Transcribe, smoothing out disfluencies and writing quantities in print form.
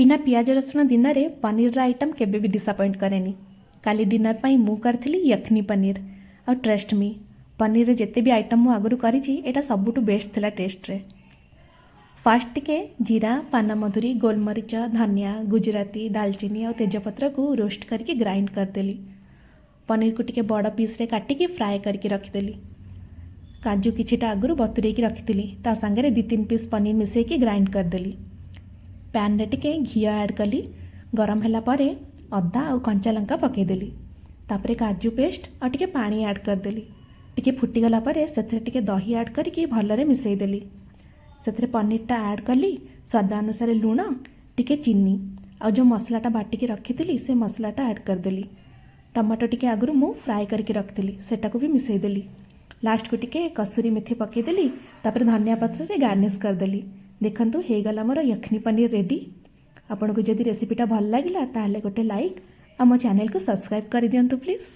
बिना पियाज रसुण दिन में पनीर आइटम केबे भी डिसअपॉइंट करेनी। काली डिनर पाई मु करथिली यखनी पनीर और ट्रस्ट मी पनीर रे जेते भी आइटम मु आगुरु करिछि एटा सबुठु बेस्ट थिला टेस्ट रे। फास्ट टिके जीरा पानमधुरी गोलमरीच धनिया गुजराती दालचीनी और तेजपत्र को रोस्ट करके ग्राइंड करदेली। पनीर को टिके बड़ पीस रे काटिकी फ्राए करके रखिदेली। काजू किछिटा आगुरु बतुरेकी रखिदेली ता संगे 2-3 पीस पनीर मिसेकी ग्राइंड करदेली। पैन रे टिके घी ऐड कली। गरम होला परे अदा और कंचा लंका पकेदेली। तापरे काजू पेस्ट और टिके पानी ऐड करदेली। टिके फुटीगला परे सेथिरे टिके दही ऐड करके भलरे मिसेईदेली। सेथिरे पनीरटा ऐड कली। स्वाद अनुसार लुण टिके चीनी और जो मसलाटा बाटिकी रखिथिली से मसलाटा ऐड करदेली। टमाटो टिके आगुरु मु फ्राए करके रखिथिली सेटाको भी मिसेईदेली। लास्ट को टिके कसूरी मेथी पकेदेली। तापरे धनिया पत्र रे गार्निश करदेली। देखंतु हे गला मोर यखनी पनीर रेडी। आपनको जदि रेसिपीटा भल लागिला ताहले गोटे लाइक आ मो चैनल को सब्सक्राइब कर दियंतु प्लीज।